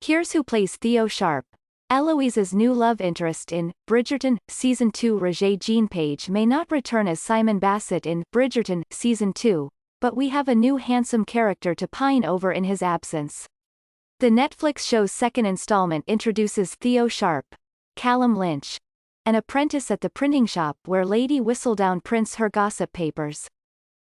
Here's who plays Theo Sharpe. Eloise's new love interest in Bridgerton, Season 2. Regé-Jean Page may not return as Simon Bassett in Bridgerton, Season 2, but we have a new handsome character to pine over in his absence. The Netflix show's second installment introduces Theo Sharpe, Callum Lynch, an apprentice at the printing shop where Lady Whistledown prints her gossip papers.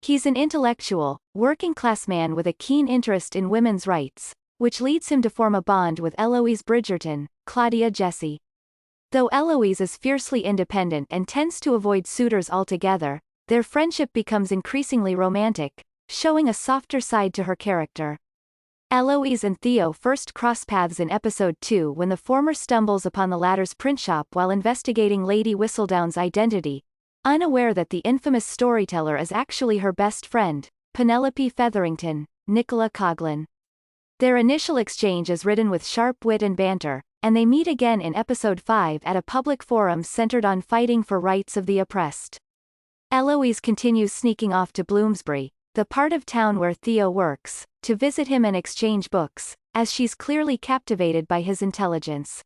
He's an intellectual, working-class man with a keen interest in women's rights, which leads him to form a bond with Eloise Bridgerton, Claudia Jessie. Though Eloise is fiercely independent and tends to avoid suitors altogether, their friendship becomes increasingly romantic, showing a softer side to her character. Eloise and Theo first cross paths in episode 2 when the former stumbles upon the latter's print shop while investigating Lady Whistledown's identity, unaware that the infamous storyteller is actually her best friend, Penelope Featherington, Nicola Coughlan. Their initial exchange is ridden with sharp wit and banter, and they meet again in episode 5 at a public forum centered on fighting for rights of the oppressed. Eloise continues sneaking off to Bloomsbury, the part of town where Theo works, to visit him and exchange books, as she's clearly captivated by his intelligence.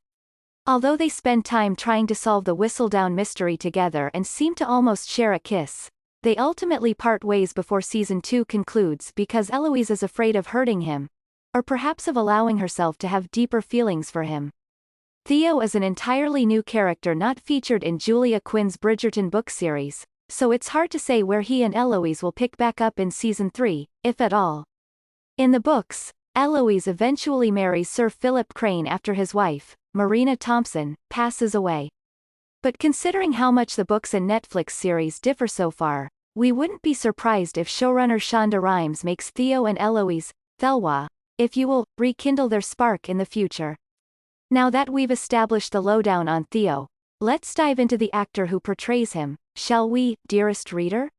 Although they spend time trying to solve the Whistledown mystery together and seem to almost share a kiss, they ultimately part ways before Season 2 concludes because Eloise is afraid of hurting him, or perhaps of allowing herself to have deeper feelings for him. Theo is an entirely new character not featured in Julia Quinn's Bridgerton book series, so it's hard to say where he and Eloise will pick back up in Season 3, if at all. In the books, Eloise eventually marries Sir Philip Crane after his wife, Marina Thompson, passes away. But considering how much the books and Netflix series differ so far, we wouldn't be surprised if showrunner Shonda Rhimes makes Theo and Eloise, Thelwa, if you will, rekindle their spark in the future. Now that we've established the lowdown on Theo, let's dive into the actor who portrays him, shall we, dearest reader?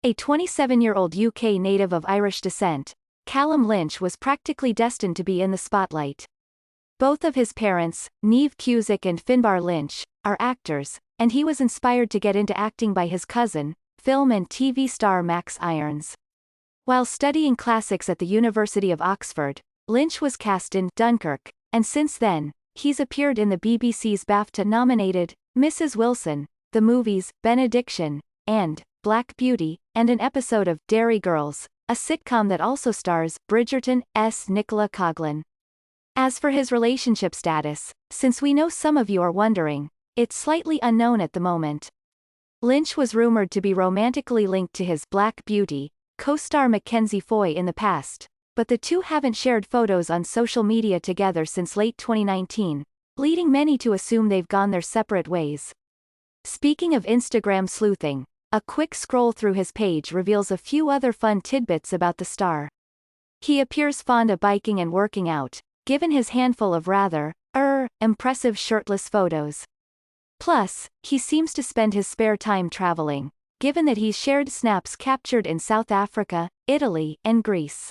A 27-year-old UK native of Irish descent, Callum Lynch was practically destined to be in the spotlight. Both of his parents, Niamh Cusack and Finbar Lynch, are actors, and he was inspired to get into acting by his cousin, film and TV star Max Irons. While studying classics at the University of Oxford, Lynch was cast in Dunkirk, and since then, he's appeared in the BBC's BAFTA-nominated Mrs. Wilson, the movies Benediction, and Black Beauty, and an episode of Derry Girls, a sitcom that also stars Bridgerton's Nicola Coughlan. As for his relationship status, since we know some of you are wondering, it's slightly unknown at the moment. Lynch was rumored to be romantically linked to his Black Beauty co-star Mackenzie Foy in the past, but the two haven't shared photos on social media together since late 2019, leading many to assume they've gone their separate ways. Speaking of Instagram sleuthing, a quick scroll through his page reveals a few other fun tidbits about the star. He appears fond of biking and working out, given his handful of rather, impressive shirtless photos. Plus, he seems to spend his spare time traveling, given that he's shared snaps captured in South Africa, Italy, and Greece.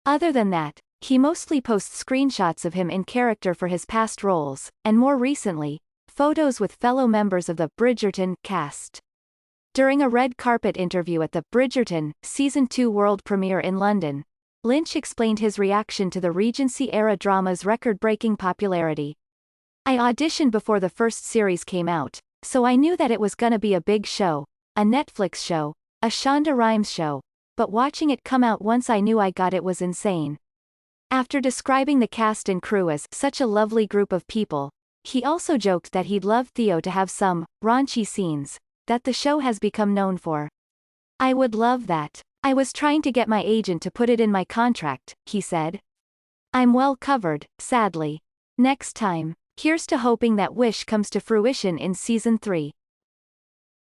Other than that, he mostly posts screenshots of him in character for his past roles, and more recently, photos with fellow members of the Bridgerton cast. During a red carpet interview at the Bridgerton Season 2 world premiere in London, Lynch explained his reaction to the Regency-era drama's record-breaking popularity. "I auditioned before the first series came out, so I knew that it was gonna be a big show, a Netflix show, a Shonda Rhimes show, but watching it come out once I knew I got it was insane." After describing the cast and crew as such a lovely group of people, he also joked that he'd love Theo to have some raunchy scenes that the show has become known for. "I would love that. I was trying to get my agent to put it in my contract," he said. "I'm well covered, sadly. Next time, here's to hoping that wish comes to fruition in Season 3.